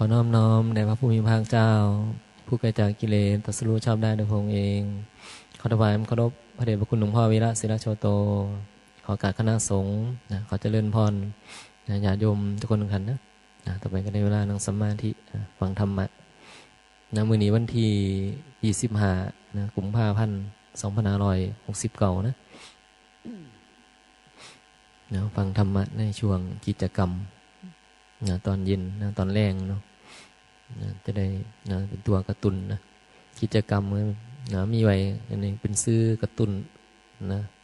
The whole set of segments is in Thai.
ขอน้อมน้อมแด่พระผู้มีพระเจ้าผู้ไกลจากกิเลสตรัสรู้ชอบได้โดยพระองค์เองขอถวายเคารพพระเดชพระคุณหลวงพ่อวีระศิลโชโตขอการคณะสงฆ์ขอเจริญพรญาติโยมทุกคนทุกท่านนะต่อไปก็ได้เวลานั่งสมาธิฟังธรรมะมื้อนี้วันที่25กุมภาพันธ์2569นะฟังธรรมะในช่วงกิจกรรมตอนเย็นตอนแรงเนาะจะได้เป็นตัวกระตุ้นกิจกรรมมีไว้อันนี้เป็นซื้อกระตุ้น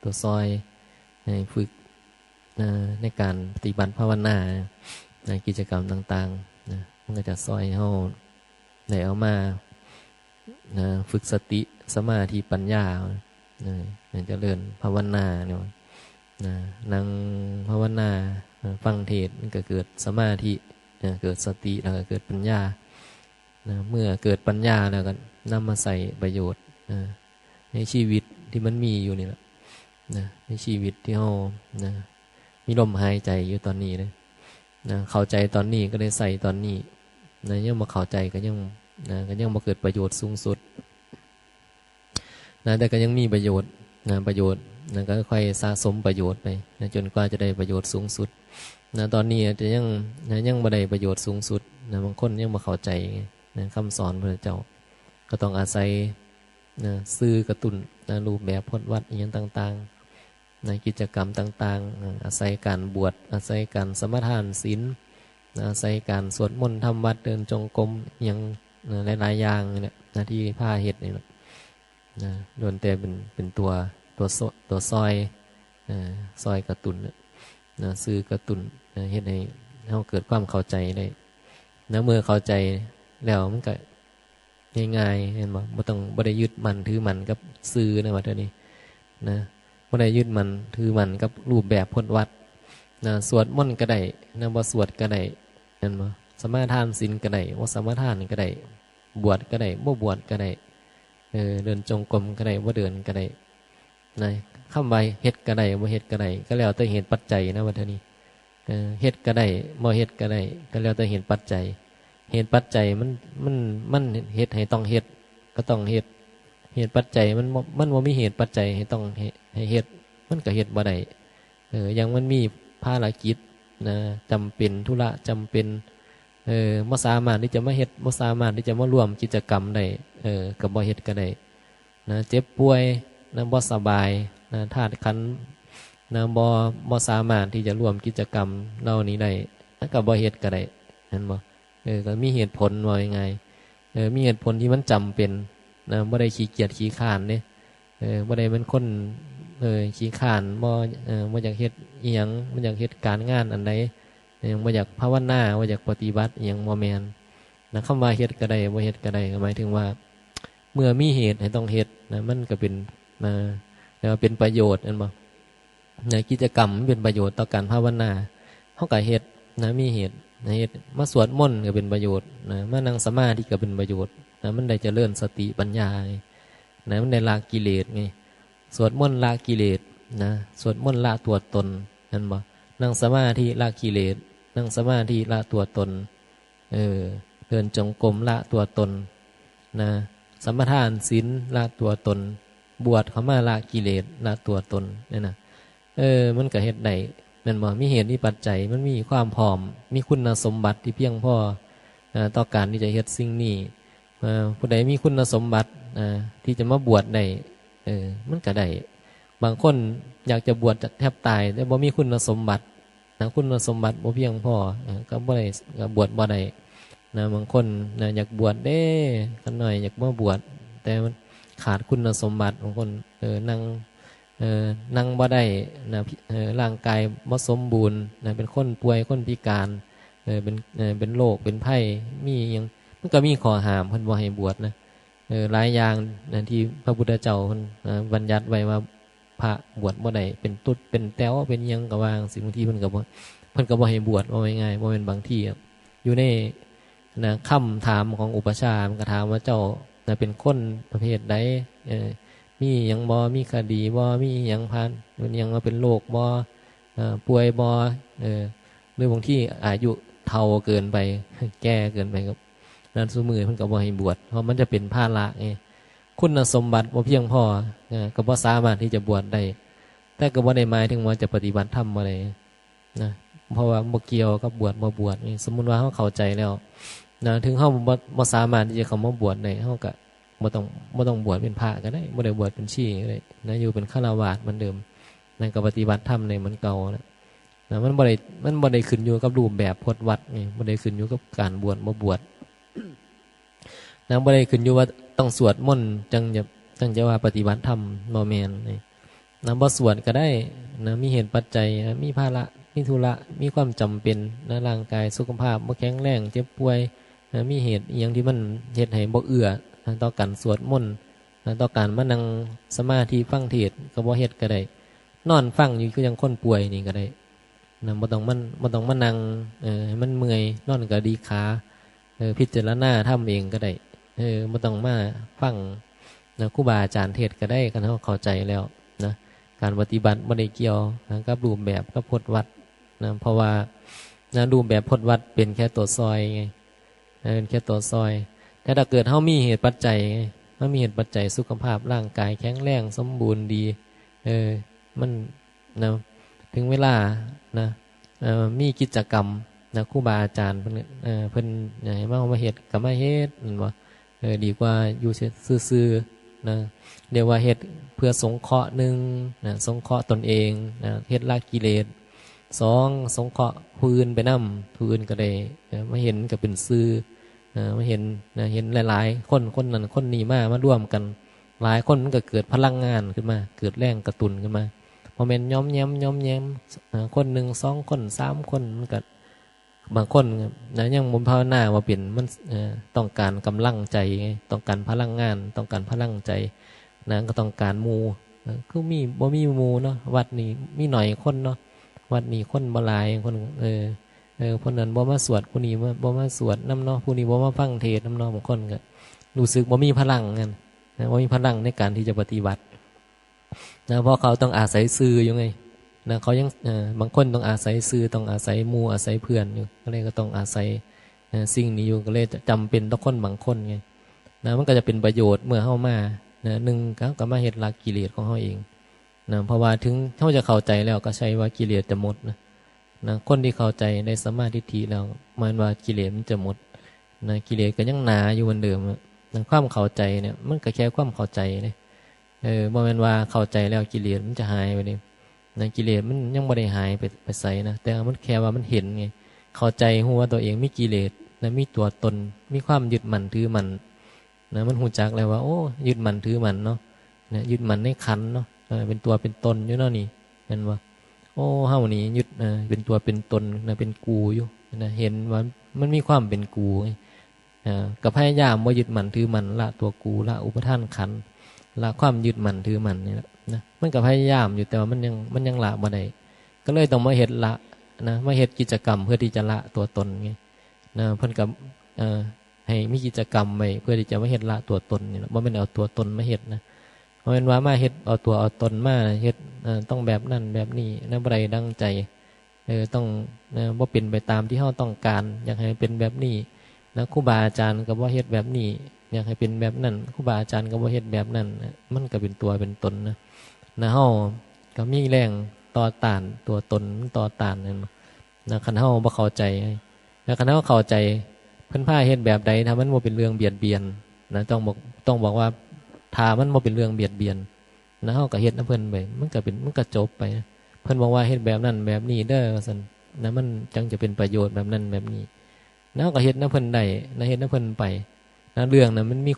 ตัวซอยให้ฝึกในการปฏิบัติภาวนากิจกรรมต่างๆมันก็จะซอยให้เราได้เอามาฝึกสติสมาธิปัญญาจะเริ่มภาวนาเนี่ยนั่งภาวนาฟังเทศมันก็เกิดสมาธิเกิดสติแล้วก็เกิดปัญญาเมื่อเกิดปัญญาแล้วก็นำมาใส่ประโยชน์ในชีวิตที่มันมีอยู่นี่แหละในชีวิตที่เรามีลมหายใจอยู่ตอนนี้เลยเข้าใจตอนนี้ก็ได้ใส่ตอนนี้ยังมาเข้าใจก็ยังมาเกิดประโยชน์สูงสุดแต่ก็ยังมีประโยชน์ประโยชน์ก็ค่อยสะสมประโยชน์ไปจนกว่าจะได้ประโยชน์สูงสุดตอนนี้จะยังไม่ได้ประโยชน์สูงสุดบางคนยังมาเข้าใจคำสอนพระเจ้าก็ต้องอาศัยซื้อกระตุ้นรูปแบบพจน์วัดอย่างต่างๆในกิจกรรมต่างๆอาศัยการบวชอาศัยการสมทานศีลอาศัยการสวดมนต์ทำวัดเดินจงกรมอย่างหลายๆอย่างเนี่ยที่ผ้าเฮ็ดนี่แหละโดนแต่เป็นตัวซอยกระตุ้นซื้อกระตุ้นเฮ็ดให้เราเกิดความเข้าใจได้เมื่อเข้าใจแล้วมันก็ง่ายๆเห็นบ่บ่ได้ยึดมันถือมันกับซื้อว่าเท่านี้บ่ได้ยึดมันถือมันกับรูปแบบพจน์วัดสวดมนต์ก็ได้บ่สวดก็ได้เห็นบ่สมาทานศีลก็ได้บ่สมาทานก็ได้บวชก็ได้บ่บวชก็ได้เดินจงกรมก็ได้บ่เดินก็ได้คำว่าเฮ็ดก็ได้บ่เฮ็ดก็ได้ก็แล้วแต่เหตุปัจจัยว่าเท่านี้เฮ็ดก็ได้บ่เฮ็ดก็ได้ก็แล้วแต่เหตุปัจจัยเหตุปัจจัยมันเฮ็ดให้ต้องเฮ็ดก็ต้องเฮ็ดเหตุปัจจัยมันบ่มีเหตุปัจจัยให้ต้องให้เฮ็ดมันก็เฮ็ดบ่ได้ยังมันมีภารกิจจำเป็นธุระจำเป็นบ่สามารถที่จะมาเฮ็ดบ่สามารถที่จะมาร่วมกิจกรรมได้ก็บ่เฮ็ดก็ได้เจ็บป่วยบ่สบายธาตุขันธ์บ่สามารถที่จะร่วมกิจกรรมเหล่านี้ได้ก็บ่เฮ็ดก็ได้เห็นบ่ก็มีเหตุผลว่ายังไงมีเหตุผลที่มันจำเป็นบ่ได้ขี้เกียจขี้ข้านเด้บ่ได้เป็นคนขี้ข้านบ่อยากเฮ็ดอีหยังบ่อยากเฮ็ดการงานอันใดบ่อยากภาวนาบ่อยากปฏิบัติอีหยังบ่แม่นคำว่าเฮ็ดก็ได้บ่เฮ็ดก็ได้ก็หมายถึงว่าเมื่อมีเหตุให้ต้องเฮ็ดมันก็เป็นแล้วเป็นประโยชน์นั่นบ่กิจกรรมมันเป็นประโยชน์ต่อการภาวนาเฮาก็เฮ็ดมีเหตุเฮ็ดมาสวดมนต์ก็เป็นประโยชน์มานั่งสมาธิก็เป็นประโยชน์มันได้เจริญสติปัญญามันได้ละกิเลสไงสวดมนต์ละกิเลสสวดมนต์ละตัวตนนั่นบ่นั่งสมาธิละกิเลสนั่งสมาธิละตัวตนเดินจงกรมละตัวตนสมทานศีลละตัวตนบวชเข้ามาละกิเลสละตัวตนนี่นะมันก็เฮ็ดได้แม่นบ่มีเหตุมีปัจจัยมันมีความพร้อมมีคุณสมบัติที่เพียงพอต่อการที่จะเฮ็ดสิ่งนี้ผู้ใดมีคุณสมบัติที่จะมาบวชได้มันก็ได้บางคนอยากจะบวชแทบตายแต่บ่มีคุณสมบัติคุณสมบัติบ่เพียงพอก็บ่ได้ก็บวชบ่ได้บางคนอยากบวชเด้กันหน่อยอยากมาบวชแต่มันขาดคุณสมบัติบางคนนั่งบ่ได้ร่างกายบ่สมบูรณ์เป็นคนป่วยคนพิการเป็นโรคเป็นไข้มีหยังมันก็มีข้อห้ามเพิ่นบ่ให้บวชหลายอย่างที่พระพุทธเจ้าเพิ่นบัญญัติไว้ว่าพระบวชบ่ได้เป็นตุ๊ดเป็นแต้วเป็นหยังก็ว่าสิ่งบางทีเพิ่นก็บ่ให้บวชว่าง่ายๆบ่แม่นบางทีอยู่ในคำถามของอุปชฌาย์มันก็ถามว่าเจ้าเป็นคนประเภทใดมีหยังบ่มีคดีบ่มีหยังผ่านมันยังมาเป็นโรคบ่ป่วยบ่หรือบางทีอายุ เฒ่าเกินไป แก่เกินไปครับนั้นซุมื้อเพิ่นก็บ่ให้บวชเพราะมันจะเป็นภาระไงคุณสมบัติบ่เพียงพอก็บ่สามารถที่จะบวชได้แต่ก็บ่ได้หมายถึงว่าจะปฏิบัติธรรมบ่ได้นะเพราะว่าบ่เกี่ยวกับบวชบ่บวชนี่สมมุติว่าเฮาเข้าใจแล้วนะถึงเฮาบ่สามารถที่จะเข้ามาบวชได้เฮาก็บ่ต้องบวชเป็นพระก็ได้บ่ได้บวชเป็นชีก็ได้นะอยู่เป็นฆราวาสเหมือนเดิมนั่นก็ปฏิบัติธรรมในเหมือนเก่านะมันบ่ได้ขึ้นอยู่กับรูปแบบพจน์วัดนี่บ่ได้ขึ้นอยู่กับการบวชบ่บวชนะบ่ได้ขึ้นอยู่ว่าต้องสวดมนต์จังจะว่าปฏิบัติธรรมบ่แม่นนี่นะบ่สวดก็ได้นะมีเหตุปัจจัยมีภาระมีธุระมีความจำเป็นนะร่างกายสุขภาพบ่แข็งแรงเจ็บป่วยนะมีเหตุอีหยังที่มันเฮ็ดให้บ่เอื้อต่อการสวดมนต์ต่อการมานั่งสมาธิฟังเทศน์ก็บ่เฮ็ดก็ได้นอนฟังอยู่คือจังคนป่วยนี่ก็ได้นะบ่ต้องมานั่งให้มันเมื่อยนอนก็ดีขาพิจารณาทำเองก็ได้บ่ต้องมาฟังนะครูบาอาจารย์เทศน์ก็ได้คันเฮาเข้าใจแล้วนะการปฏิบัติบ่ได้เกี่ยวนะกับรูปแบบกับพจน์วัดนะเพราะว่านะรูปแบบพจน์วัดเป็นแค่ตัวซอยไงเป็นแค่ตัวซอยแต่ถ้าเกิดเฮามีเหตุปัจจัยไงมันมีเหตุปัจจัยสุขภาพร่างกายแข็งแรงสมบูรณ์ดีมันนะถึงเวลานะมีกิจกรรมนะครูบาอาจารย์เพิ่นให้มาเฮ็ดก็มาเฮ็ดนั่นบ่ดีกว่าอยู่ซื่อๆนะเรียกว่าเฮ็ดเพื่อสงเคราะห์1นะสงเคราะห์ตนเองนะเฮ็ดละกิเลส2สงเคราะห์ผู้อื่นไปนำผู้อื่นก็ได้มาเห็นก็เป็นซื่อมาเห็นหลายๆคนนั้นคนนี้มาร่วมกันหลายคนมันก็เกิดพลังงานขึ้นมาเกิดแรงกระตุ้นขึ้นมาพอแม่นย้อมแย้มคนหนึ่ง2คน3คนมันก็บางคนนะยังมุนภาวนาว่าเป็นมันต้องการกำลังใจต้องการพลังงานต้องการพลังใจนะก็ต้องการหมู่คือบ่มีหมู่เนาะวัดนี้มีหน่อยคนเนาะวัดนี้คนบ่หลายคนคนนั้นบ่มาสวดผู้นี้บ่มาสวดนำเนาะผู้นี้บ่มาฟังเทศน์นำเนาะบางคนก็รู้สึกบ่มีพลังกันนะบ่มีพลังในการที่จะปฏิบัตินะเพราะเขาต้องอาศัยสื่ออยู่ไงนะเขายังบางคนต้องอาศัยสื่อต้องอาศัยหมู่อาศัยเพื่อนอยู่ก็เลยก็ต้องอาศัยสิ่งนี้อยู่ก็เลยจำเป็นต่อคนบางคนไงนะมันก็จะเป็นประโยชน์เมื่อเข้ามานะ1ก็มาเฮ็ดละกิเลสของเขาเองนะเพราะว่าถึงเขาจะเข้าใจแล้วก็ใช้ว่ากิเลสจะหมดนะคนที่เข้าใจในสัมมาทิฏฐิแล้วมันว่ากิเลสมันจะหมดนะกิเลสก็ยังหนาอยู่เหมือนเดิมนะความเข้าใจเนี่ยมันก็แค่ความเข้าใจเนี่ยบ่แม่นว่าเข้าใจแล้วกิเลสมันจะหายไปนี่นะกิเลสมันยังบ่ได้หายไปไสนะแต่มันแค่ว่ามันเห็นไงเข้าใจฮู้ว่าตัวเองมีกิเลสนะมีตัวตนมีความยึดมั่นถือมั่นนะมันฮู้จักแล้วว่าโอ้ยึดมั่นถือมั่นเนาะนะยึดมั่นในขันธ์เนาะเป็นตัวเป็นตนอยู่เนาะนี่แม่นบ่โอ้เฮานี่ยึดเป็นตัวเป็นตนนะเป็นกูอยู่นะเห็นว่ามันมีความเป็นกูไงก็พยายามบ่ยึดมั่นถือมั่นละตัวกูละอุปทานขันธ์ละความยึดมั่นถือมั่นนี่แหละนะมันก็พยายามอยู่แต่ว่ามันยังละบ่ได้ก็เลยต้องมาเฮ็ดละนะมาเฮ็ดกิจกรรมเพื่อที่จะละตัวตนไงนะเพิ่นก็ให้มีกิจกรรมไว้เพื่อที่จะมาเฮ็ดละตัวตนนี่บ่แม่นเอาตัวตนมาเฮ็ดนะบ่แม่นว่ามาเฮ็ดเอาตัวเอาตนมาเฮ็ดต้องแบบนั้นแบบนี้นะบ่ได้ดังใจต้องบ่เป็นไปตามที่เฮาต้องการอยากให้เป็นแบบนี้นะครูบาอาจารย์ก็บ่เฮ็ดแบบนี้อยากให้เป็นแบบนั้นครูบาอาจารย์ก็บ่เฮ็ดแบบนั้นมันก็เป็นตัวเป็นตนนะเฮาก็มีแรงต่อต้านตัวตนต่อต้านนั่นนะคันเฮาบ่เข้าใจนะคันเฮาเข้าใจเพิ่นพาเฮ็ดแบบใดถ้ามันบ่เป็นเรื่องเบียดเบียนนะต้องบอกว่าถ้ามันบ่เป็นเรื่องเบียดเบียนนะเฮาก็เฮ็ดนำเพิ่นไปมันก็จบไปเพิ่นบอกว่าเฮ็ดแบบนั้นแบบนี้เด้อว่าซั่นนะมันจังจะเป็นประโยชน์แบบนั้นแบบนี้นะเฮาก็เฮ็ดนำเพิ่นได้นะเฮ็ดนำเพิ่นไปนะเรื่องนั้นมันมี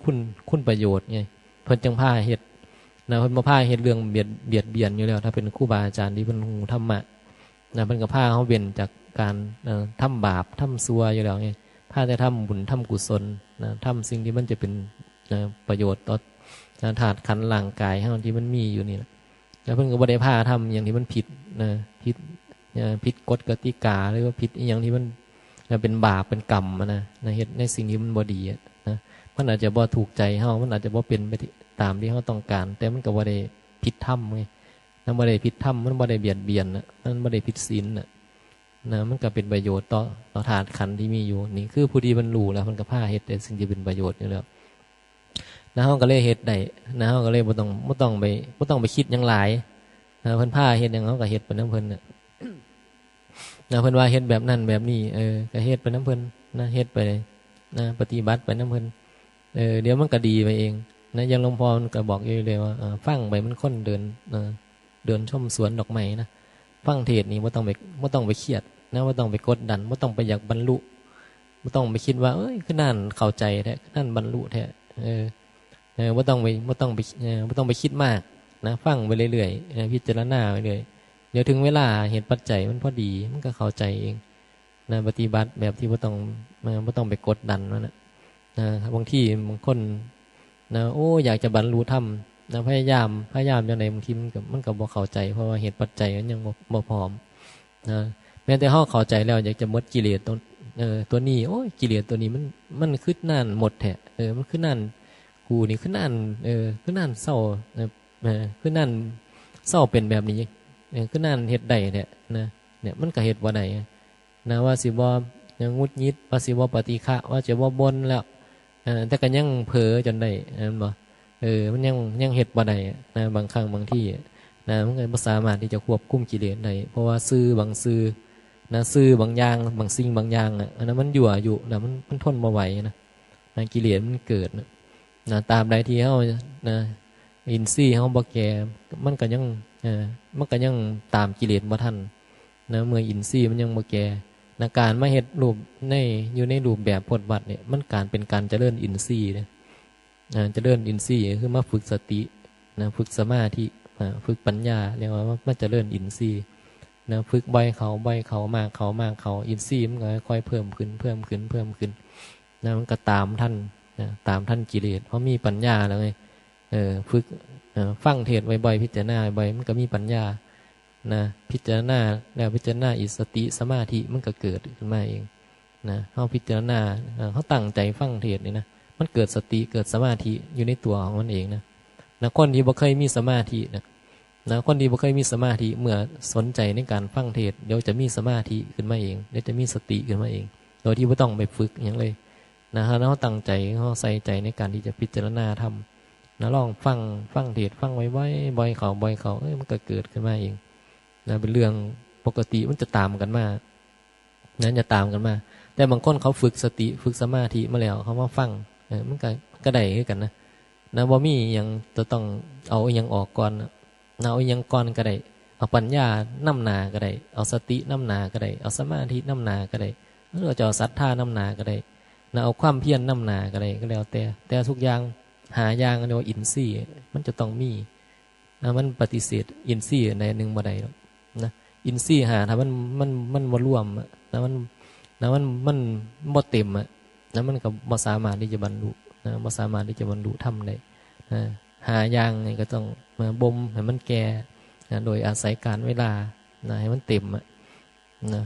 คุณประโยชน์ไงเพิ่นจังพาเฮ็ดนะเพิ่นบ่พาเฮ็ดเรื่องเบียดเบียนอยู่แล้วถ้าเป็นครูบาอาจารย์ที่เพิ่นฮู้ธรรมะนะเพิ่นก็พาเฮาเว้นจากการทำบาปทำชั่วอยู่แล้วไงพาแต่ทำบุญทำกุศลนะทำสิ่งที่มันจะเป็นประโยชน์ต่อธาตุขันธ์ร่างกายเฮาที่มันมีอยู่นี่นะแล้วเพิ่นก็บ่ได้พาทำอย่างที่มันผิดนะผิดกฎกติกาหรือว่าผิดอีหยังที่มันเป็นบาปเป็นกรรมนะเฮ็ดในสิ่งที่มันบ่ดีนะมันอาจจะบ่ถูกใจเฮามันอาจจะบ่เป็นไปตามที่เฮาต้องการแต่มันก็บ่ได้ผิดธรรมไงมันบ่ได้ผิดธรรมมันบ่ได้เบียดเบียนนะมันบ่ได้ผิดศีลนะ นะมันก็เป็นประโยชน์ต่อธาตุขันธ์ที่มีอยู่นี่คือผู้ที่บรรลุแล้วมันก็พาเฮ็ดแต่สิ่งที่เป็นประโยชน์อยู่แล้วนะเฮาก็เลยเฮ็ดได้นะเฮาก็เลยบ่ต้องไปคิดหยังหลายนะเพิ่นพาเฮ็ดหยังเฮาก็เฮ็ดไปนำเพิ่นน่ะนะเพิ่นว่าเฮ็ดแบบนั้นแบบนี้ก็เฮ็ดไปนำเพิ่นนะเฮ็ดไปเลยนะปฏิบัติไปนำเพิ่นเดี๋ยวมันก็ดีไปเองนะอย่างหลวงพ่อมันก็บอกอยู่เลยว่าฟังไปมันคนเดินชมสวนดอกไม้นะฟังเทศนี่บ่ต้องไปเครียดนะบ่ต้องไปกดดันบ่ต้องไปอยากบรรลุบ่ต้องไปคิดว่าเอ้ยคือนั่นเข้าใจแท้คือนั่นบรรลุแท้บ่ต้องไปคิดมากนะฟังไปเรื่อยๆพิจารณาไปเรื่อยเดี๋ยวถึงเวลาเหตุปัจจัยมันพอดีมันก็เข้าใจเองนะปฏิบัติแบบที่บ่ต้องไปกดดันมันนะบางทีบางคนนะโอ้อยากจะบรรลุธรรมนะพยายามจังได๋บางทีมันก็บ่เข้าใจเพราะว่าเหตุปัจจัยมันยังบ่พร้อมนะแม้แต่เฮาเข้าใจแล้วอยากจะหมดกิเลสตัวนี้โอ้ยกิเลสตัวนี้มันคือนั่นหมดแท้มันคือนั่นกูนี่คือนั่นคือนั่นเศร้าคือนั่นเศร้าเป็นแบบนี้คือนั่นเฮ็ดได้แท้นะเนี่ยมันก็เฮ็ดบ่ได้นะว่าสิบ่ยังงุดหงิดว่าสิบ่ปฏิฆะว่าจะบ่บ่นแล้วแต่ก็ยังเผลอจนได้นั่นบ่มันยังเฮ็ดบ่ได้นะบางครั้งบางที่นะมันก็บ่สามารถที่จะควบคุมกิเลสได้เพราะว่าบางนะบางอย่างบางสิ่งบางอย่างอันนั้นมันยั่วอยู่นะมันทนบ่ไหวนะกิเลสมันเกิดนะตามใดที่เฮานะอินทรีย์เฮาบ่แก่มันก็ยังตามกิเลสบ่ทันนะเมื่ออินทรีย์มันยังบ่แก่นะการมาเฮ็ดรูปอยู่ในรูปแบบพจน์วัดเนี่ยมันเป็นการเจริญอินทรีย์นะเจริญอินทรีย์คือมาฝึกสตินะฝึกสมาธิฝึกปัญญาเรียกว่ามาเจริญอินทรีย์นะฝึกบ่อยเขามากเขาอินทรีย์มันก็ค่อยเพิ่มขึ้นนะมันก็ตามท่านนะตามท่านกิเลสเพราะมีปัญญาแล้วไงฝึกฟังเทศน์บ่อยๆพิจารณาบ่อยมันก็มีปัญญานะพิจารณาแล้วพิจารณาอิสติสมาธิมันก็เกิดขึ้นมาเองนะเฮาพิจารณาเฮาตั้งใจฟังเทศน์นี่นะมันเกิดสติเกิดสมาธิอยู่ในตัวของมันเองนะคนที่บ่เคยมีสมาธินะคนที่บ่เคยมีสมาธิเมื่อสนใจในการฟังเทศน์เดี๋ยวจะมีสมาธิขึ้นมาเองเดี๋ยวจะมีสติขึ้นมาเองโดยที่บ่ต้องไปฝึกหยังเลยนะฮะเราตั้งใจเราใส่ใจในการที่จะพิจารณาธรรมนะลองฟังเทศน์ฟังไว้บ่อยเขามันก็เกิดขึ้นมาเองนะเป็นเรื่องปกติมันจะตามกันมานั้นจะตามกันมาแต่บางคนเขาฝึกสติฝึกสมาธิมาแล้วเขามาฟังมันก็ได้คือกันนะบ่มีหยังจะต้องเอาอีหยังออกก่อนเอาอีหยังก่อนก็ได้เอาปัญญานำหน้าก็ได้เอาสตินำหน้าก็ได้เอาสมาธินำหน้าก็ได้หรือจะเอาศรัทธานำหน้าก็ได้นะเอาความเพียรนำหน้าก็ได้ก็แล้วแต่ทุกอย่างหาอย่างเรียกว่าอินทรีย์มันจะต้องมีนะมันปฏิเสธอินทรีย์ในหนึ่งบ่ได้หรอกนะอินทรีย์หาถ้ามันบ่รวมนะมันบ่เต็มนะมันก็บ่สามารถที่จะบรรลุนะบ่สามารถที่จะบรรลุธรรมได้หาอย่างไงก็ต้องมาบ่มให้มันแก่นะโดยอาศัยการเวลานะให้มันเต็มนะ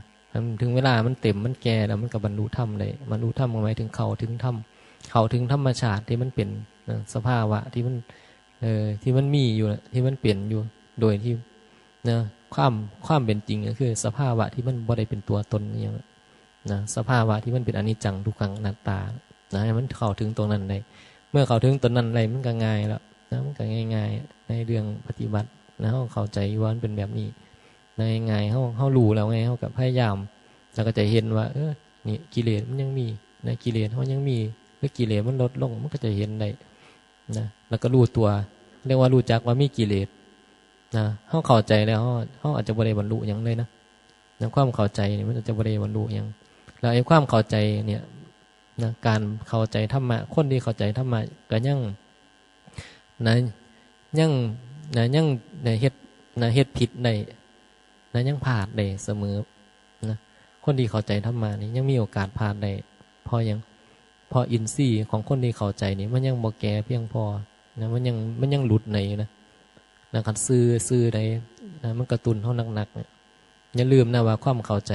ถึงเวลามันเต็มมันแก่แล้วมันก็บรรลุธรรมได้บรรลุธรรมหมายถึงเข้าถึงธรรมเข้าถึงธรรมชาติที่มันเป็นสภาวะที่มันมีอยู่ที่มันเปลี่ยนอยู่โดยที่นะความเป็นจริงก็คือสภาวะที่มันบ่ได้เป็นตัวตนอย่างนะสภาวะที่มันเป็นอนิจจังทุกขังอนัตตานะให้มันเข้าถึงตรงนั้นได้เมื่อเข้าถึงตรงนั้นได้มันก็ง่ายแล้วนะมันก็ง่ายๆในเรื่องปฏิบัตินะเฮาเข้าใจว่ามันเป็นแบบนี้ในง่ายเฮารู้แล้วไงเฮาก็พยายามแล้วก็จะเห็นว่านี่กิเลสมันยังมีนะกิเลสเฮายังมีหรือกิเลสมันลดลงมันก็จะเห็นได้นะแล้วก็รู้ตัวเรียกว่ารู้จักว่ามีกิเลสนะเฮาเข้าใจแล้วเฮาอาจจะบ่ได้บรรลุหยังเลยนะความเข้าใจนี่มันจะบ่ได้บรรลุหยังแล้วไอ้ความเข้าใจเนี่ยนะการเข้าใจธรรมะคนที่เข้าใจธรรมะก็ยังเฮ็ดผิดได้นะยังพลาดได้เสมอนะคนที่เข้าใจธรรมะนี่ยังมีโอกาสพลาดได้พออินทรีย์ของคนที่เข้าใจนี่มันยังบ่แก่เพียงพอนะมันยังหลุดในนะครับซื่อใดนะมันกระตุ้นเฮาหนักๆเนี่ยอย่าลืมนะว่าความเข้าใจ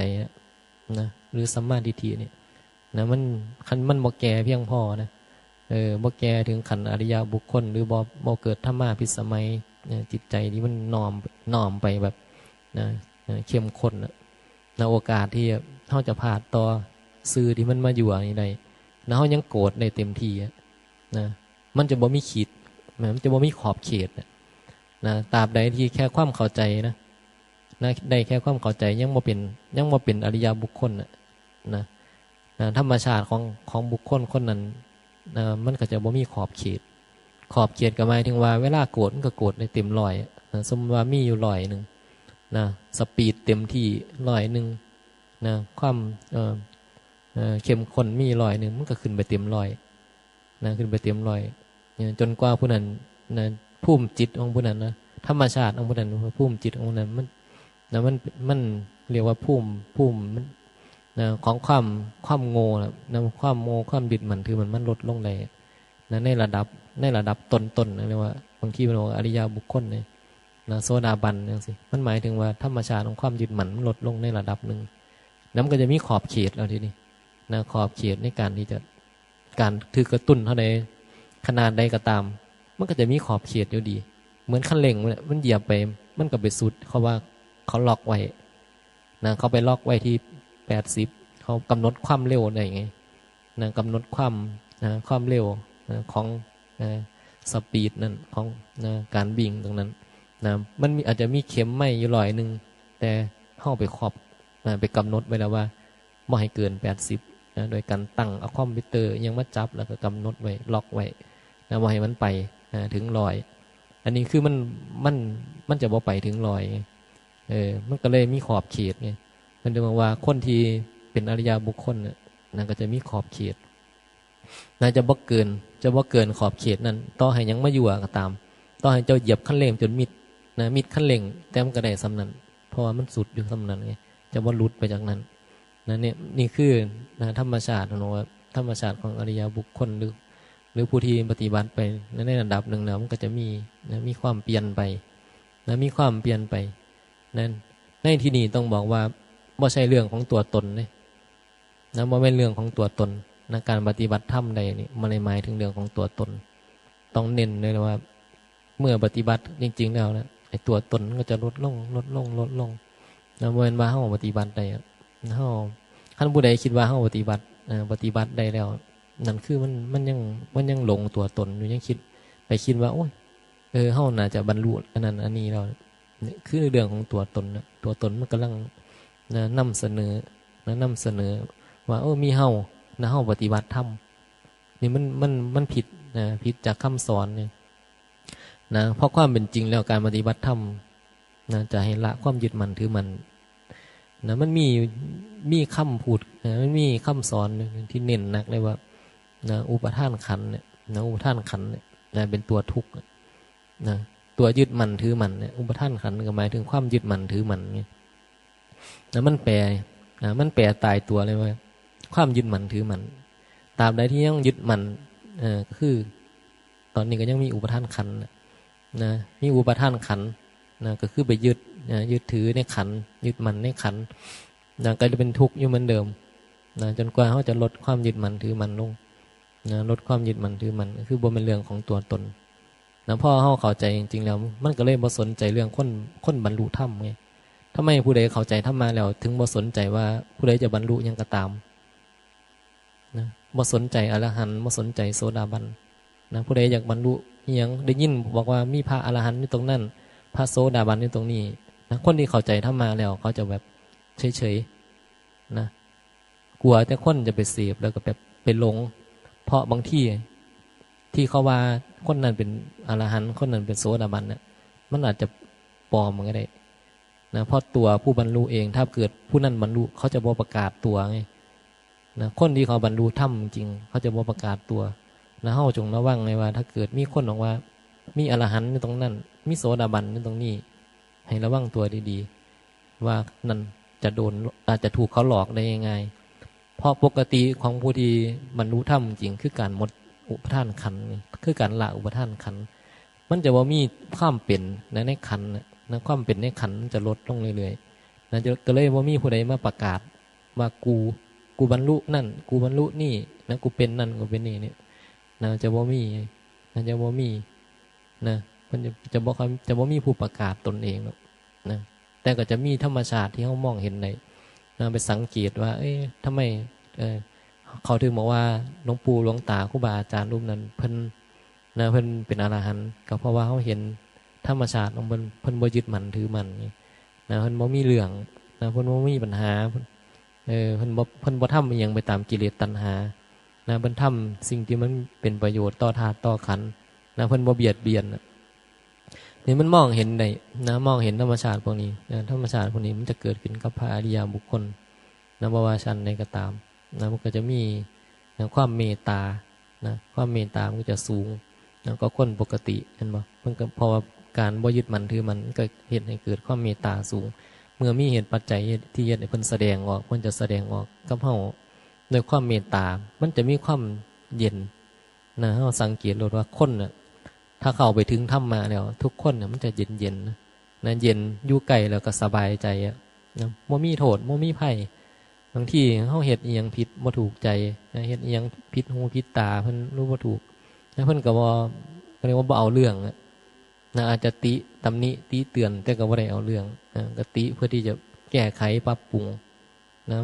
นะหรือสัมมาทิฏฐิเนี่ยนะมันบ่แก่เพียงพอนะบ่แก่ถึงขันธ์อริยบุคคลหรือบ่เกิดธรรมะพิสมัยจิตใจที่มันน้อมไปแบบนะเข้มข้น ในโอกาสที่เฮาจะพลาดต่อสื่อที่มันมาอยู่นี่ได้แล้วเฮายังโกรธได้เต็มที่นะมันจะบ่มีขีดมันจะบ่มีขอบเขตนะตราบใดที่แค่ความเข้าใจนะได้แค่ความเข้าใจยังบ่เป็นอริยบุคคลนะธรรมชาติของบุคคลคนนั้นมันก็จะบ่มีขอบเขตก็หมายถึงว่าเวลาโกรธมันก็โกรธในเต็มร้อยสมมติว่ามีอยู่100นะสปีดเต็มที่100นะความเข้มข้นมี100มันก็ขึ้นไปเต็ม100นะขึ้นไปเต็ม100จนกว่าผู้นั้นนะภูมิจิตของผู้นั้นนะธรรมชาติของผู้นั้นภูมิจิตของผู้นั้นมันเรียกว่าภูมิมันนะของความโง่นะความโง่ความบิดมันถือมันลดลงเลยนะในระดับต้นนะเรียกว่าบางทีมันบอกอริยบุคคลเนี่ยนะโซดาบันเนี่ยสิมันหมายถึงว่าธรรมชาติของความยึดมันลดลงในระดับหนึ่งแล้วมันก็จะมีขอบเขตแล้วทีนี้นะขอบเขตในการที่จะการถือกระตุ้นเท่าใดขนาดใดก็ตามมันก็จะมีขอบเขตอยู่ดีเหมือนคันเร่งมันเหยียบไปมันก็ไปสุดเขาว่าเขาล็อกไว้นะเขาไปล็อกไว้ที่80เขากำหนดความเร็วได้ไงนะกำหนดความเร็วของสปีดนั่นของการบิ่งตรงนั้นนะมันอาจจะมีเข็มไม่อยู่100แต่เข้าไปขอบไปกำหนดไว้แล้วว่าไม่ให้เกิน80นะโดยการตั้งเอาคอมพิวเตอร์ยังมาจับแล้วก็กำหนดไว้ล็อกไว้นะไม่ให้มันไปถึง100อันนี้คือมันจะบ่ไปถึง100มันก็เลยมีขอบเขตไงมันจะบอกว่าคนที่เป็นอริยบุคคลนะก็จะมีขอบเขตน่าจะบ่เกินขอบเขตนั้นต่อให้ยังมาอยู่ก็ตามต่อให้เจ้าเหยียบคันเร่งจนมิดคันเร่งแต่มันก็ได้สำนั้นเพราะว่ามันสุดอยู่สำนั้นไงจะบ่หลุดไปจากนั้นนะเนี่ยนี่คือธรรมชาติของธรรมชาติของอริยบุคคลหรือผู้ที่ปฏิบัติไปในระดับหนึ่งแล้วมันก็จะมีความเปลี่ยนไปมีความเปลี่ยนไปนั่นในที่นี้ต้องบอกว่าไม่ใช่เรื่องของตัวตนนะไม่เป็นเรื่องของตัวตนนะการปฏิบัติธรรมใดนี่มันหมายถึงเรื่องของตัวตนต้องเน้นเลยว่าเมื่อปฏิบัติจริงๆแล้วนะไอ้ตัวตนก็จะลดลงนะเมื่อว่าเฮาปฏิบัติได้เฮาท่านผู้ใดคิดว่าเฮาปฏิบัติได้แล้วนั่นคือมันยังหลงตัวตนอยู่ยังคิดว่าโอ้ยเฮาน่าจะบรรลุอันนั้นอันนี้แล้วคือเรื่องของตัวตนนะตัวตนมันกำลังนำเสนอว่ามีเฮานะเฮาปฏิบัติธรรมนี่มันผิดจากคำสอนเนี่ยนะเพราะความเป็นจริงแล้วการปฏิบัติธรรมนะจะให้ละความยึดมั่นถือมันนะมันมีคำพูดมันมีคำสอนที่เน้นหนักเลยว่านะอุปทานขันธ์เนี่ยนะอุปทานขันธ์เนี่ยนะเป็นตัวทุกข์นะตัวยึดมั่นถือมันเนี่ยอุปทานขันธ์ก็หมายถึงความยึดมั่นถือมันเนี่ยนะมันแปลตายตัวเลยว่าความยึดมั่นถือมันตราบใดที่ยังยึดมั่นก็คือตอนนี้ก็ยังมีอุปทานขันธ์นะมีอุปทานขันธ์นะก็คือไปยึดถือในขันธ์ยึดมั่นในขันธ์นะก็จะเป็นทุกข์อยู่เหมือนเดิมนะจนกว่าเขาจะลดความยึดมั่นถือมันลงนะลดความยึดมั่นถือมันคือบ่เป็นเรื่องของตัวตนนะพอเขาเข้าใจจริงๆแล้วมันก็เลยบ่สนใจเรื่องคนบรรลุธรรมไงทำไมผู้ใดเข้าใจธรรมมาแล้วถึงบ่สนใจว่าผู้ใดจะบรรลุยังก็ตามนะบ่สนใจอรหันต์บ่สนใจโสดาบันนะผู้ใดอยากบรรลุยังได้ยินบอกว่ามีพระอรหันต์อยู่ตรงนั้นพระโสดาบันอยู่ตรงนี้นะคนที่เข้าใจธรรมมาแล้วเขาจะแบบเฉยๆนะกลัวแต่คนจะไปเสพแล้วก็แบบไปหลงเพราะบางที่เขาว่าคนนั้นเป็นอรหันต์คนนั้นเป็นโสดาบันเนี่ยมันอาจจะปลอมมันก็ได้นะเพราะตัวผู้บรรลุเองถ้าเกิดผู้นั้นบรรลุเขาจะบ่ประกาศตัวไงนะคนที่เขาบรรลุธรรมจริงเขาจะบ่ประกาศตัวนะเฮาจงระวังเลยว่าถ้าเกิดมีคนบอกว่ามีอรหันต์อยู่ตรงนั้นมีโสดาบันอยู่ตรงนี้ให้ระวังตัวดีๆว่านั่นจะโดนอาจจะถูกเขาหลอกได้ยังไงเพราะปกติของผู้ที่บรรลุธรรมจริงคือการหมดอุปทานขันธ์คือการละอุปทานขันธ์มันจะว่ามีความเป็นในขันธ์นะความเป็นในขันธ์จะลดลงเรื่อยๆนะจะก็เลยว่ามีผู้ใดมาประกาศว่ากูบรรลุนั่นกูบรรลุนี่นะกูเป็นนั่นกูเป็นนี่เนี่ยนะจะว่ามีนะมันจะบ่มีผู้ประกาศตนเองหรอกนะแต่ก็จะมีธรรมชาติที่เขามองเห็นใน ไปสังเกตว่า เอ้ยทำไมเขาถึงบอกว่าหลวงปู่หลวงตาครูบาอาจารย์รูปนั้นเพิ่นเพิ่นเป็นอรหันต์ก็เพราะว่าเขาเห็นธรรมชาติของเพิ่นบ่ยึดมั่นถือมั่นเพิ่นบ่มีเรื่องเพิ่นบ่มีปัญหาเพิ่นบ่ทำอีหยังไปตามกิเลสตัณหาเพิ่นทำสิ่งที่มันเป็นประโยชน์ต่อธาตุต่อขันธ์เพิ่นบ่เบียดเบียนนี่มันมองเห็นได้มองเห็นธรรมชาติพวกนี้ธรรมชาติพวกนี้มันจะเกิดขึ้นกับพระอริยบุคคลบ่ว่าชั้นใดก็ตามมันก็จะมีความเมตตาความเมตตามันก็จะสูงก็คนปกติเห็นบ่มันก็เพราะว่าการบ่ยึดมั่นถือมันก็เฮ็ดให้เกิดความเมตตาสูงเมื่อมีเหตุปัจจัยที่เฮ็ดให้เพิ่นแสดงออกเพิ่นจะแสดงออกกับเฮาด้วยความเมตตามันจะมีความเย็นเฮาสังเกตเลยว่าคนน่ะถ้าเข้าไปถึงธรรมะแล้วทุกคนน่ะมันจะเย็นเย็นอยู่ใกล้แล้วก็สบายใจบ่มีโทษบ่มีภัยบางทีเฮาเฮ็ดอีหยังผิดบ่ถูกใจเฮ็ดอีหยังผิดหูผิดตาเพิ่นรู้บ่ถูกแล้วเพิ่นก็เรียกว่าบ่เอาเรื่องอาจจะติตำหนิติเตือนแต่ก็บ่ได้เอาเรื่องก็ติเพื่อที่จะแก้ไขปรับปรุง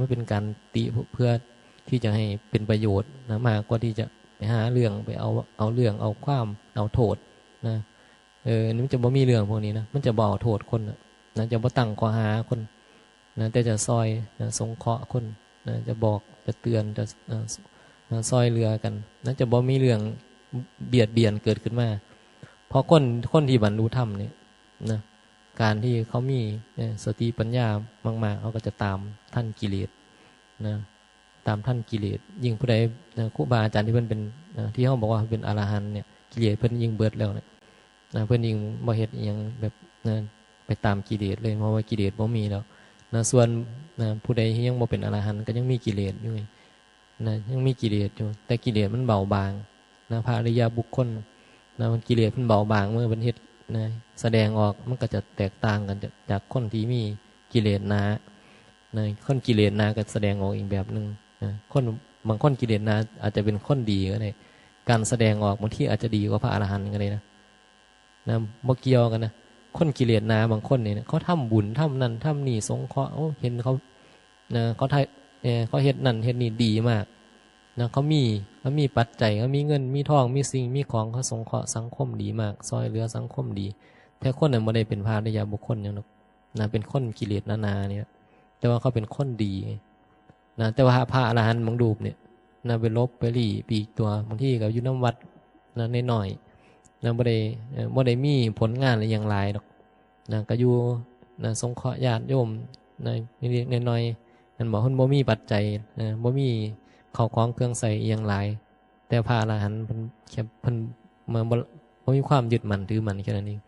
มันเป็นการติเพื่อที่จะให้เป็นประโยชน์มากกว่าที่จะไปหาเรื่องไปเอาเรื่องเอาความเอาโทษนี่มันจะบ่มีเรื่องพวกนี้มันจะบ่เอาโทษคนจะบ่ตั้งข้อหาคนแต่จะซอยสงเคราะห์คนจะบอกจะเตือนจะซอยเรือกันจะบ่มีเรื่องเบียดเบียนเกิดขึ้นมาเพราะคนที่บรรลุธรรมเนี่ยการที่เขามีสติปัญญามากๆเขาก็จะตามท่านกิเลสตามท่านกิเลสยิ่งผู้ใดครูบาอาจารย์ที่เพิ่นเป็นที่เขาบอกว่าเป็นอรหันต์เนี่ยกิเลสเพิ่นยิ่งเบิดแล้วเนี่ยเพิ่นยิ่งบ่เฮ็ดอีหยังแบบไปตามกิเลสเลยเพราะว่ากิเลสบ่มีแล้วส่วนผู้ใดที่ยังบ่เป็นอรหันต์ก็ยังมีกิเลสอยู่ยังมีกิเลสอยู่แต่กิเลสมันเบาบางพระอริยบุคคลมันกิเลสมันเบาบางเมื่อมันเฮ็ดแสดงออกมันก็จะแตกต่างกันจากคนที่มีกิเลสหนาคนกิเลสหนาก็แสดงออกอีกแบบนึงคนบางคนกิเลสหนาอาจจะเป็นคนดีก็ได้การแสดงออกบางทีอาจจะดีกว่าพระอรหันต์ก็ได้นะบ่เกี่ยวกันนะคนกิเลสหนาบางคนเนี่ยเขาทำบุญทำนั่นทำนี่สงเคราะห์เห็นเขาเขาเฮ็ดนั่นเฮ็ดนี่ดีมากเขามีปัจจัยเขามีเงินมีทองมีสิ่งมีของเขาสงเคราะห์สังคมดีมากซอยเหลือสังคมดีแต่คนนั้นไม่ได้เป็นพระอริยบุคคลอย่างนั้นเป็นคนกิเลสหนาเนี่ยแต่ว่าเขาเป็นคนดีแต่ว่าพระอรหันต์บางรูปเนี่ยไปลบไปหลีปีกตัวบางที่ก็อยู่น้ำวัดน้อยบ่ได้มีผลงานอะไรอย่างไรหรอกก็อยู่สงเคราะห์ญาติโยมนิดๆน้อยๆนั่นบอกเพิ่นบ่มีปัจจัยบ่มีเข้าของเครื่องใส่อย่างไรแต่พระอรหันต์เพิ่นมาบ่มีความยึดมั่นถือมั่นแค่นั้นเอง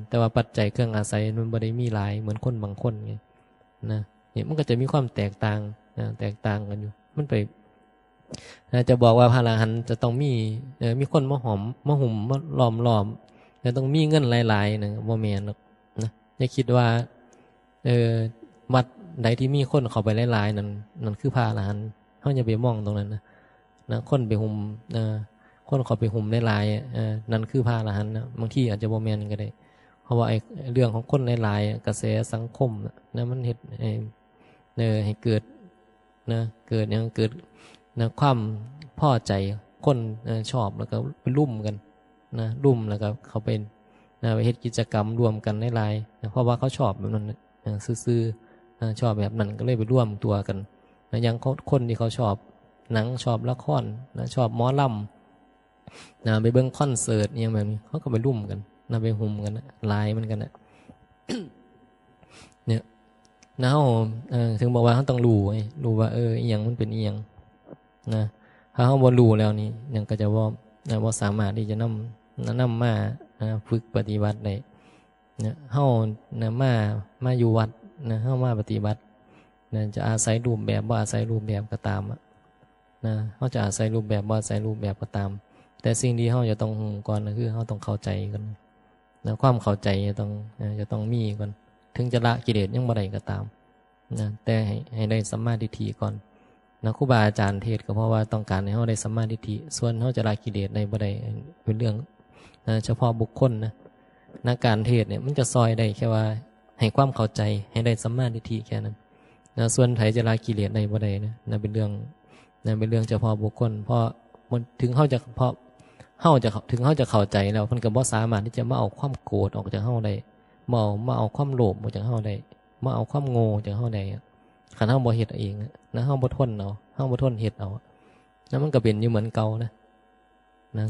แต่ว่าปัจจัยเครื่องอาศัยมันบ่ได้มีหลายเหมือนคนบางคนไงนี่มันก็จะมีความแตกต่างกันอยู่มันไปจะบอกว่าพระอรหันต์จะต้องมีคนมาหอมมาหุ่มมาล้อมจะต้องมีเงินหลายๆบ่แม่นหรอกอย่าคิดว่าวัดใดที่มีคนเข้าไปหลายๆนั่นคือพระอรหันต์เฮาอย่าไปมองตรงนั้นนะคนไปหุ่มคนเข้าไปหุ่มหลายๆนั่นคือพระอรหันต์บางทีอาจจะบ่แม่นก็ได้เพราะว่าไอ้เรื่องของคนหลายๆกระแสสังคมมันเฮ็ดให้เกิดเกิดอย่างเกิดความพอใจคนชอบแล้วก็ไปรุ่มกันรุ่มแล้วก็เขาเป็นไปเฮ็ดกิจกรรมรวมกันหลายๆเพราะว่าเขาชอบแบบนั้นซื่อๆชอบแบบนั้นก็เลยไปร่วมตัวกันอย่างคนที่เขาชอบหนังชอบละครชอบหมอลำไปเบิ่งคอนเสิร์ตอย่างแบบนี้เขาก็ไปรุ่มกันไปหุ่มกันลายมันกันเนี่ยถึงบอกว่าเขาต้องรู้ว่าอีหยังมันเป็นอีหยังถ้าเขาบ่รู้แล้วนี่ยังก็จะว่าสามารถที่จะนำมาฝึกปฏิบัติได้เขามาอยู่วัดเขามาปฏิบัติจะอาศัยรูปแบบบ่อาศัยรูปแบบก็ตามเขาจะอาศัยรูปแบบบ่อาศัยรูปแบบก็ตามแต่สิ่งที่เขาจะต้องก่อนคือเขาต้องเข้าใจกันความเข้าใจจะต้องมีก่อนถึงจะละกิเลสยังบ่ได้ก็ตามแต่ให้ได้สัมมาทิฏฐิก่อนครูบาอาจารย์เทศก็เพราะว่าต้องการให้เขาได้สัมมาทิฏฐิส่วนเขาจะละกิเลสในบ่ได้เป็นเรื่องเฉพาะบุคคลการเทศเนี่ยมันจะซอยได้แค่ว่าให้ความเข้าใจให้ได้สัมมาทิฏฐิแค่นั้น นะส่วนไผจะละกิเลสได้บ่ได้นะเป็นเรื่องนะเป็นเรื่องเฉพาะบุคคลเพราะมันถึงเฮาจะเพราะเฮาจะถึงเฮาจะเข้าใจแล้วเพิ่นก็บ่สามารถที่จะมาเอาความโกรธออกจากเฮาได้มาเอาความโลภออกจากเฮาได้มาเอาความโง่จากเฮาได้คันเฮาบ่เฮ็ดเองนะเฮาบ่ทนเอาเฮาบ่ทนเฮ็ดเอาแล้วมันก็เป็นอยู่เหมือนเก่านะ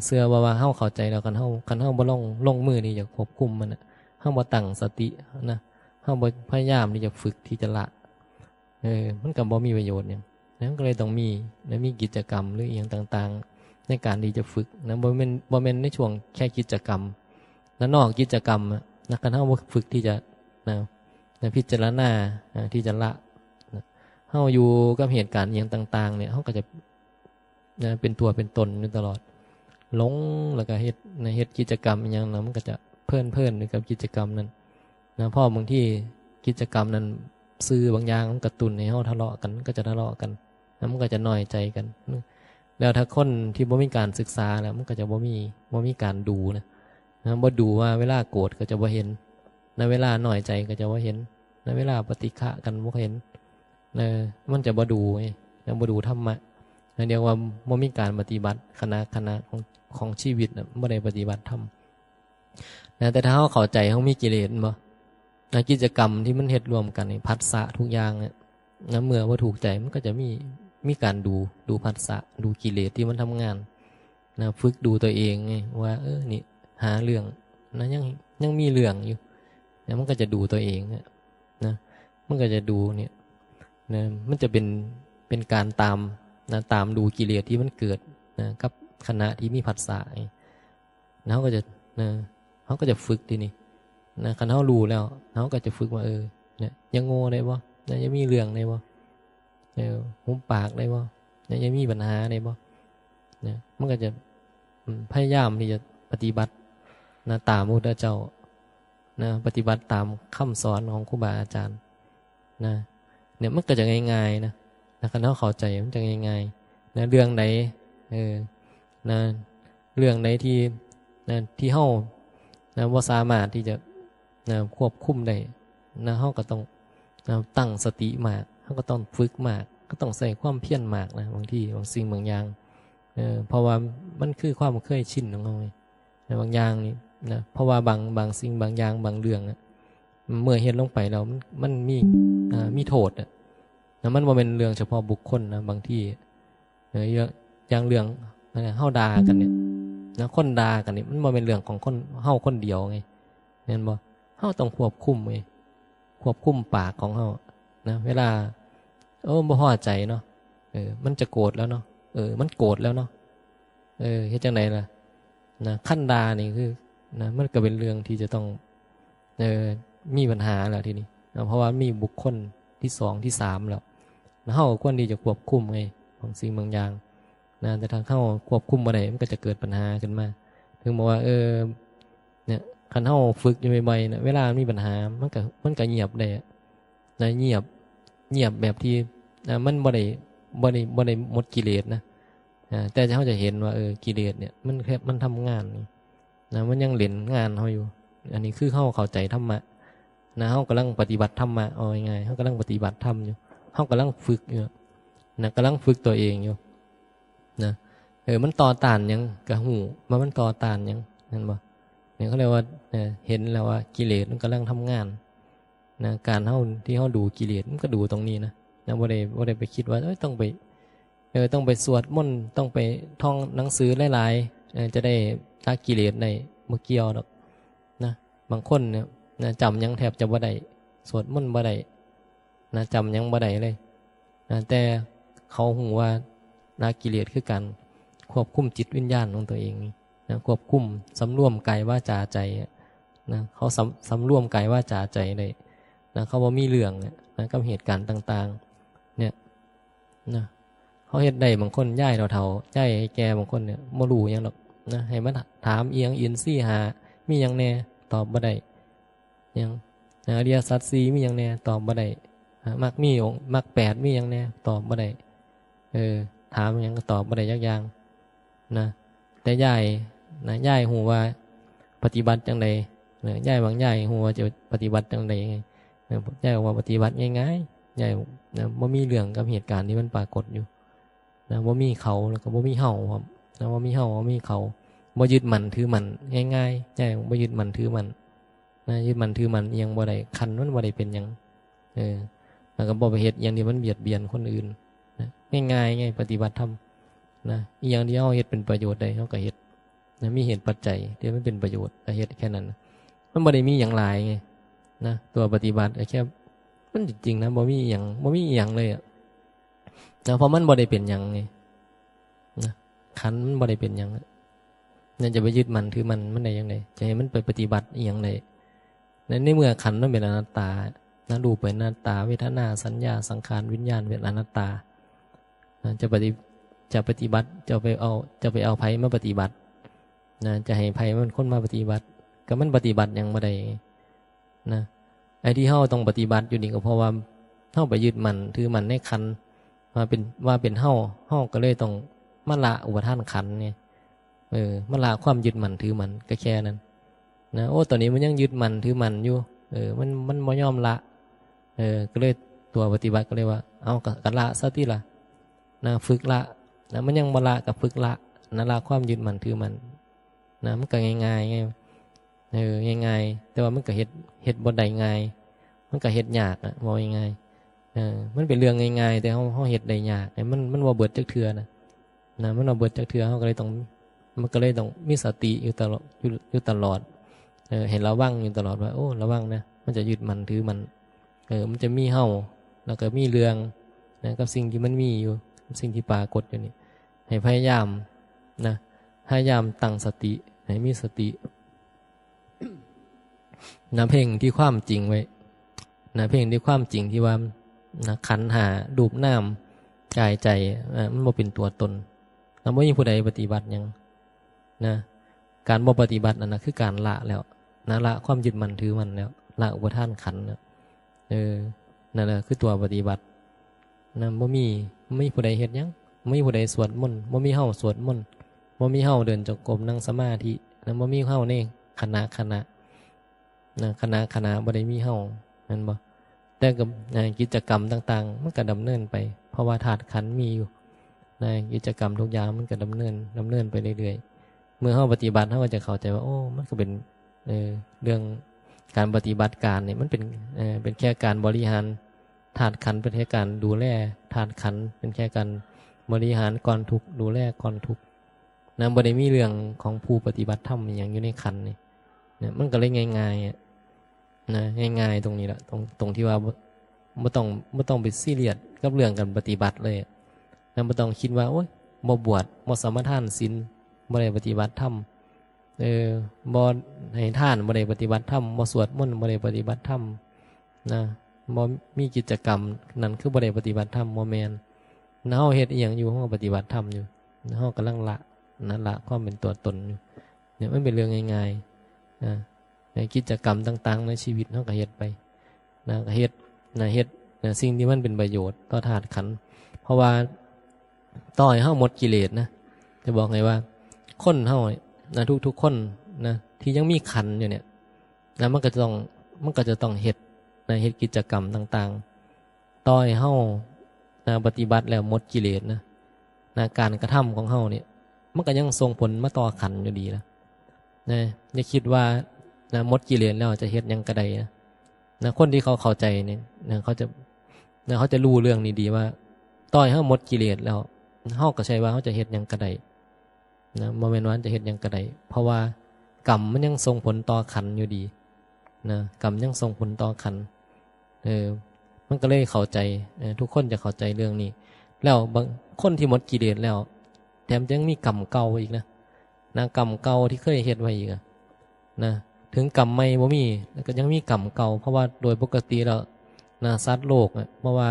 เชื่อว่าเฮาเข้าใจแล้วคันเฮาบ่ลงมือนี่จะควบคุมมันเฮาบ่ตั้งสตินะเฮาบ่พยายามที่จะฝึกที่จะละมันก็บ่มีประโยชน์หยังนั้นก็เลยต้องมีกิจกรรมหรืออีหยังต่างๆในการที่จะฝึกนะบ่แม่นในช่วงแค่กิจกรรมแล้วนอกกิจกรรมนะคันเฮาบ่ฝึกที่จะพิจารณาที่จะละเฮาอยู่กับเหตุการณ์อย่างต่างๆเนี่ยเฮาก็จะเป็นตัวเป็นตนอยู่ตลอดหลงแล้วก็เฮ็ดกิจกรรมอย่างนั้นมันก็จะเพลินกับกิจกรรมนั้นนะเพราะบางที่กิจกรรมนั้นซื้อบางอย่างมันกระตุ้นให้เฮาทะเลาะกันก็จะทะเลาะกันแล้วมันก็จะน้อยใจกันแล้วถ้าคนที่บ่มีการศึกษาแล้วมันก็จะบ่มีการดูนะบ่ดูว่าเวลาโกรธก็จะบ่เห็นในเวลาน้อยใจก็จะบ่เห็นในเวลาปฏิฆะกันบ่เห็นมันจะบ่ดูไงบ่ดูธรรมะเรียกว่าบ่มีการปฏิบัติคณะของชีวิตบ่ได้ปฏิบัติธรรมแต่ถ้าเฮาเข้าใจเฮามีกิเลสบ่กิจกรรมที่มันเฮ็ดรวมกันนี่ผัสสะทุกอย่างเมื่อบ่ถูกใจมันก็จะมีการดูผัสสะดูกิเลสที่มันทำงานฝึกดูตัวเองไงว่านี่หาเรื่องยังมีเรื่องอยู่มันก็จะดูตัวเองนะมันก็จะดูเนี่ยมันจะเป็นการตามดูกิเลสที่มันเกิดกับขณะที่มีผัสสะเขาก็จะฝึกทีนี้คันเขารู้แล้วเขาก็จะฝึกว่าเนี่ยยังโง่ได้บ่ยังมีเรื่องได้บ่หุบปากได้บ่ยังมีปัญหาได้บ่มันก็จะพยายามที่จะปฏิบัติตามพระพุทธเจ้าปฏิบัติตามคำสอนของครูบาอาจารย์เนี่ยมันก็จะง่ายๆนะคันเขาเข้าใจมันจะง่ายๆเรื่องไหนเรื่องไหนที่เฮาบ่สามารถที่จะควบคุมได้เฮาก็ต้องตั้งสติมากเฮาก็ต้องฝึกมากก็ต้องใส่ความเพียรมากนะบางทีบางสิ่งบางอย่างเพราะว่ามันคือความเคยชินของเฮาบางอย่างนี่เพราะว่าบางสิ่งบางอย่างบางเรื่องเมื่อเฮ็ดลงไปแล้วมันมีโทษมันบ่เป็นเรื่องเฉพาะบุคคลนะบางทีอย่างเรื่องเฮาด่ากันเนี่ยคนด่ากันนี่มันบ่เป็นเรื่องของคนเฮาคนเดียวไงเห็นบ่เฮาต้องควบคุมไงควบคุมปากของเฮาเวลาบ่พอใจเนาะมันจะโกรธแล้วเนาะมันโกรธแล้วเนาะเฮ็ดจังไดล่ะคันด่านี่คือมันก็เป็นเรื่องที่จะต้องมีปัญหาแล้วทีนี้เพราะว่ามีบุคคลที่2ที่3แล้วเฮาควรที่จะควบคุมไงบางสิ่งบางอย่างแต่ทางเข้าควบคุมบ่ได้มันก็จะเกิดปัญหาขึ้นมาถึงบอกว่าเนี่ยคันเฮาฝึกอยู่บ่อยๆเวลามีปัญหามันก็เงียบได้เงียบแบบที่มันบ่ได้หมดกิเลสนะแต่เฮาจะเห็นว่ากิเลสเนี่ยมันทำงานมันยังเล่นงานเฮาอยู่อันนี้คือเฮาเข้าใจธรรมะเฮากำลังปฏิบัติธรรมะเอาง่ายๆเฮากำลังปฏิบัติธรรมอยู่เฮากำลังฝึกอยู่กำลังฝึกตัวเองอยู่มันต่อต้านยังกะหูมันต่อต้านยังนั่นบ่เนี่ยเขาเรียกว่าเห็นแล้วว่ากิเลสมันกำลังทำงานการที่เฮาดูกิเลสมันก็ดูตรงนี้นะบ่ได้ไปคิดว่าต้องไปสวดมนต์ต้องไปท่องหนังสือหลายๆจะได้ละกิเลสได้บ่เกี่ยวดอกบางคนเนี่ยจำยังแทบจะบ่ได้สวดมนต์บ่ได้จำยังบ่ได้เลยแต่เขาหูว่าละกิเลสคือการควบคุมจิตวิญญาณของตัวเองควบคุมสำรวมกายวาจาใจเขาสำรวมกายวาจาใจเลยเขาบ่มีเรื่องกับเหตุการณ์ต่างๆเนี่ยเขาเฮ็ดได้บางคนย่ายเฒ่าๆย่ายแก่บางคนเนี่ยบ่รู้หยังหรอกให้มาถามเอียงอินซี่หามีหยังแน่ตอบบ่ได้ยังอริยสัจ4มีหยังแน่ตอบบ่ได้มรรคมีองค์มรรค8มีหยังแน่ตอบบ่ได้ถามหยังก็ตอบบ่ได้จักอย่างแต่ย่ายฮู้ว่าปฏิบัติจังได๋ย่ายบางย่ายฮู้ว่าจะปฏิบัติจังได๋ย่ายว่าปฏิบัติง่าย ใหญ่นะบ่มีเรื่องกับเหตุการณ์ที่มันปรากฏอยู่นะบ่มีเขาแล้วก็บ่มีเฮาครับนะบ่มีเฮาบ่มีเขาบ่ยึดมั่นถือมั่นง่ายๆใช่บ่ยึดมั่นถือมั่นนะยึดมั่นถือมั่นอิหยังบ่ได้คันมันบ่ได้เป็นหยังแล้วก็บ่ไปเฮ็ดอย่างที่มันเบียดเบียนคนอื่นนะง่ายๆไงปฏิบัติธรรมนะอีหยังที่เฮาเฮ็ดเป็นประโยชน์ได้เฮาก็เฮ็ดนะมีเหตุปัจจัยที่มันเป็นประโยชน์ก็เฮ็ดแค่นั้นมันบ่ได้มีหยังหลายไงนะตัวปฏิบัติแค่มันจริงๆนะบ่มีหยังเลยอ่ะนะเพราะมันบ่ได้เป็นหยังไงนะขันธ์มันบ่ได้เป็นหยังนั่นจะไปยึดมันถือมันได้ยังไงจะให้มันไปปฏิบัติอีหยังได้ในเมื่อขันธ์มันเป็นอนัตตานะรูปเป็นอนัตตาเวทนาสัญญาสังขารวิญญาณเป็นอนัตตาจะปฏิบัติจะไปเอาไผมาปฏิบัตินะจะให้ไผมันคนมาปฏิบัติก็มันปฏิบัติยังบ่ได้นะไอ้ที่เฮาต้องปฏิบัติอยู่นี่ก็เพราะว่าเฮาไปยึดมันถือมันในขันธ์ว่าเป็นเฮาก็เลยต้องมาละอุปทานขันธ์ไงมาละความยึดมันถือมันก็แค่นั้นนะโอ้ตอนนี้มันยังยึดมันถือมันอยู่มันบ่ยอมละก็เลยตัวปฏิบัติก็เลยว่าเอากะละซะติล่ะนะฝึกละนะมันยังบ่ละกับฝึกละนะละความยึดมันถือมันนะมันก็ง่ายๆไงง่ายๆแต่ว่ามันก็เฮ็ดบ่ได้ง่ายมันก็เฮ็ดยากอ่ะบ่ง่ายมันเป็นเรื่องง่ายๆแต่เฮาเฮ็ดได้ยากมันบ่เบิดจักเทื่อนะมันบ่เบิดจักเทื่อเฮาก็เลยต้องมีสติอยู่ตลอดเห็นระวังอยู่ตลอดว่าโอ้ระวังนะมันจะยึดมันถือมันมันจะมีเฮาแล้วก็มีเรื่องนะกับสิ่งที่มันมีอยู่สิ่งที่ปรากฏอยู่นี่ให้พยายามนะพยายามตั้งสติให้มีสตินะเพ่งที่ความจริงไว้นะเพ่งที่ความจริงที่ว่านะขันธ์ห้ารูปนามกายใจมันบ่เป็นตัวตนแล้วบ่มีผู้ใดปฏิบัติหยังนะการบ่ปฏิบัตินั่นน่ะคือการละแล้วนะละความยึดมั่นถือมั่นแล้วละอุปทานขันธ์นะนั่นแหละคือตัวปฏิบัตินะบ่มีผู้ใดเฮ็ดหยังบ่มีผู้ใดสวดมนต์บ่มีเฮาสวดมนต์บ่มีเฮาเดินจงกรมนั่งสมาธินะบ่มีเฮาในคณะนะคณะบ่ได้มีเฮาแม่นบ่แต่กับกิจกรรมต่างๆมันก็ดำเนินไปเพราะว่าธาตุขันธ์มีอยู่ในกิจกรรมทุกอย่างมันก็ดำเนินไปเรื่อยๆเมื่อเฮาปฏิบัติเฮาก็จะเข้าใจว่าโอ้มันก็เป็นเรื่องการปฏิบัติการเนี่ยมันเป็นแค่การบริหารธาตุขันธ์เป็นแค่การดูแลธาตุขันธ์เป็นแค่การบริหารกองทุกข์ดูแลกองทุกข์นะบ่ได้มีเรื่องของผู้ปฏิบัติธรรมอย่างอยู่ในขันธ์นี่มันก็เลยง่ายๆนะง่ายๆตรงนี้แหละตรงที่ว่าไม่ต้องไปซีเรียสกับเรื่องการปฏิบัติเลยนะไม่ต้องคิดว่าโอ๊ยบ่บวชบ่สมาทานศีลบ่ได้ปฏิบัติธรรมบ่ให้ทานบ่ได้ปฏิบัติธรรมบ่สวดมนต์บ่ได้ปฏิบัติธรรมนะบ่มีกิจกรรมนั่นคือบ่ได้ปฏิบัติธรรมบ่แม่นเฮาเฮ็ดอีหยังอยู่เฮาก็ปฏิบัติธรรมอยู่เฮากำลังละความเป็นตัวตนอยู่เนี่ยมันเป็นเรื่องง่ายๆนะในกิจกรรมต่างๆในชีวิตเฮาก็เฮ็ดไปนะก็เฮ็ดสิ่งที่มันเป็นประโยชน์ต่อธาตุขันธ์เพราะว่าต่อให้เฮาหมดกิเลสนะจะบอกไงว่าคนเฮานะทุกคนนะที่ยังมีขันธ์อยู่เนี่ยนะมันก็จะต้องเฮ็ดกิจกรรมต่างๆต่อให้เฮานะปฏิบัติแล้วหมดกิเลสนะการกระทำของเฮาเนี่ยมันก็ยังส่งผลมาต่อขันธ์อยู่ดีนะอย่าคิดว่านะหมดกิเลสแล้วจะเฮ็ดหยังก็ได้นะคนที่เขาเข้าใจเนี่ยนะเขาจะรู้เรื่องนี้ดีว่าต่อให้เฮาหมดกิเลสแล้วเฮาก็ใช่ว่าเฮาจะเฮ็ดหยังก็ได้นะบ่แม่นว่าจะเฮ็ดหยังก็ได้เพราะว่ากรรมมันยังส่งผลต่อขันธ์อยู่ดีนะกรรมยังส่งผลต่อขันธ์มันก็เลยเข้าใจทุกคนจะเข้าใจเรื่องนี้แล้วบางคนที่หมดกิเลสแล้วแถมยังมีกรรมเก่าอีกนะกรรมเก่าที่เคยเฮ็ดไว้อีกนะถึงกรรมใหม่บ่มีแล้วก็ยังมีกรรมเก่าเพราะว่าโดยปกติแล้วสัตว์โลกเพราะว่า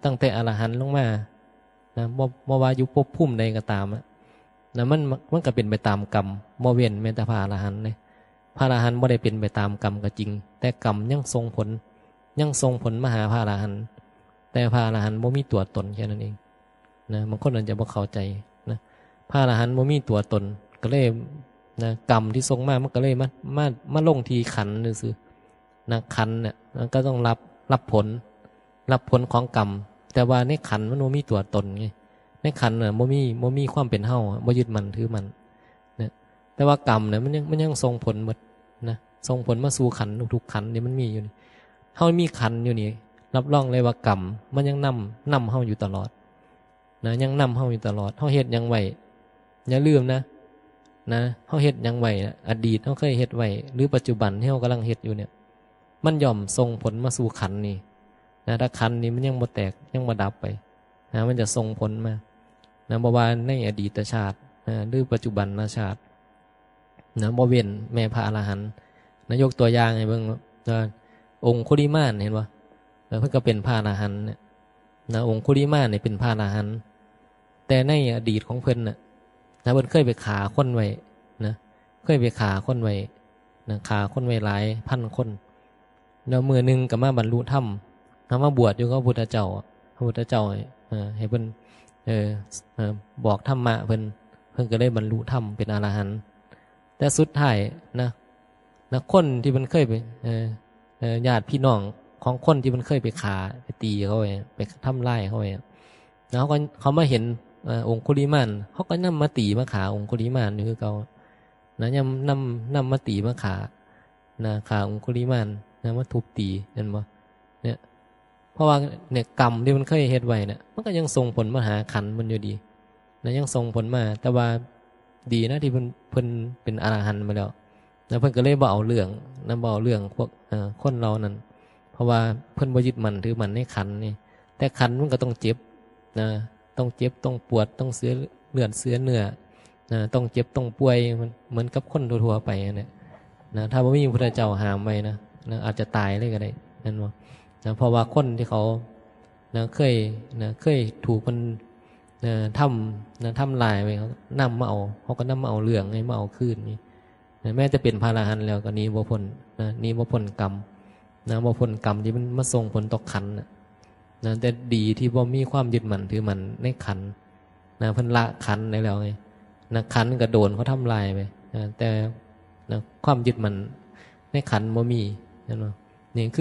ตั้งแต่อรหันต์ลงมาบ่ว่าอยู่ภพภูมิใดก็ตามมันก็เป็นไปตามกรรมบ่เว้นแม้แต่พระอรหันต์เลยพระอรหันต์บ่ได้เป็นไปตามกรรมก็จริงแต่กรรมยังส่งผลมาหาพระอรหันต์แต่พระอรหันต์บ่มีตัวตนแค่นั้นเองนะบางคนอาจจะบ่เข้าใจนะพระอรหันต์บ่มีตัวตนก็เลยกรรมที่ส่งมามันก็เลยมาลงที่ขันธ์ซื่อๆขันธ์เนี่ยมันก็ต้องรับผล รับผลของกรรมแต่ว่าในขันธ์มันบ่มีตัวตนไงในขันธ์น่ะบ่มีความเป็นเฮาบ่ยึดมั่นถือมั่นนะแต่ว่ากรรมเนี่ยมันยังส่งผลหมดนะส่งผลมาสู่ขันธ์ทุกๆขันธ์นี่มันมีอยู่นี่เฮามีขันธ์อยู่นี่รับรองเลยว่ากรรมมันยังนำเฮาอยู่ตลอดนะยังนำเฮาอยู่ตลอดเฮาเฮ็ดหยังไว้อย่าลืมนะเฮาเฮ็ดหยังไว้นะอดีตเฮาเคยเฮ็ดไว้หรือปัจจุบันที่เฮากำลังเฮ็ดอยู่เนี่ยมันย่อมส่งผลมาสู่ขันธ์นี่นะถ้าขันธ์นี้มันยังบ่แตกยังบ่ดับไปนะมันจะส่งผลมานะบ่ว่าในอดีตชาตินะหรือปัจจุบันชาตินะบ่เว้นแม่พระอรหันต์นะยกตัวอย่างให้เบิ่งว่าองค์คุลิมานเห็นบ่เพิ่นก็เป็นพระอรหันต์นะองค์คุลิมานนี่เป็นพระอรหันต์แต่ในอดีตของเพิ่นน่ะนะเพิ่นเคยไปฆ่าคนไว้นะเคยไปฆ่าคนไว้นะฆ่าคนไว้หลายพันคนแล้วมื้อนึงก็มาบรรลุธรรมมาบวชอยู่กับพระพุทธเจ้าให้เพิ่นบอกธรรมะเพิ่นก็ได้บรรลุธรรมเป็นอรหันต์แต่สุดท้ายนะคนที่มันเคยไปญาติพี่น้องของคนที่มันเคยไปฆ่าไปตีเขาไปทำร้ายเขาแล้วเขามาเห็นองคุลิมานเขาก็นำมาตีมาฆ่าองคุลิมานนี่คือเขานะยังนำมาตีมาฆ่าฆ่าองคุลิมานมาทุบตีนั่นบ่เนี่ยเพราะว่าเนี่ยกรรมที่มันเคยเฮ็ดไว้เนี่ยมันก็ยังส่งผลมาหาขันธ์มันอยู่ดีนะยังส่งผลมาแต่ว่าดีนะที่เพิ่นเป็นอรหันต์มาแล้วนะเพิ่นก็เลยบ่เอาเรื่องบ่เอาเรื่องพวกคนเรานั้นเพราะว่าเพิ่นบ่ยึดมั่นถือมั่นในขันธ์นี่แต่ขันธ์มันก็ต้องเจ็บนะต้องเจ็บต้องปวดต้องเสียเลือดเสียเนื้อนะต้องเจ็บต้องป่วยมันเหมือนกับคนทั่วๆไปเนี่ยนะถ้าบ่มีพระพุทธเจ้าห้ามไว้นะอาจจะตายเลยก็ได้นั่นว่านะเพราะว่าคนที่เขาเคยถูกมันทำลายไปเขานำมาเอาเขาก็นำมาเอาเรื่องมาเอาคืนนี่แม้จะเป็นพระอรหันต์แล้วก็นี้บ่พ้นนี้บ่พ้นกรรมบ่พ้นกรรมที่มันมาส่งผลต่อขันธ์แต่ดีที่บ่มีความยึดมั่นถือมั่นในขันธ์เพิ่นละขันธ์ได้แล้วไงขันธ์ก็โดนเขาทำลายไปแต่ความยึดมั่นในขันธ์บ่มีนั่นว่านี่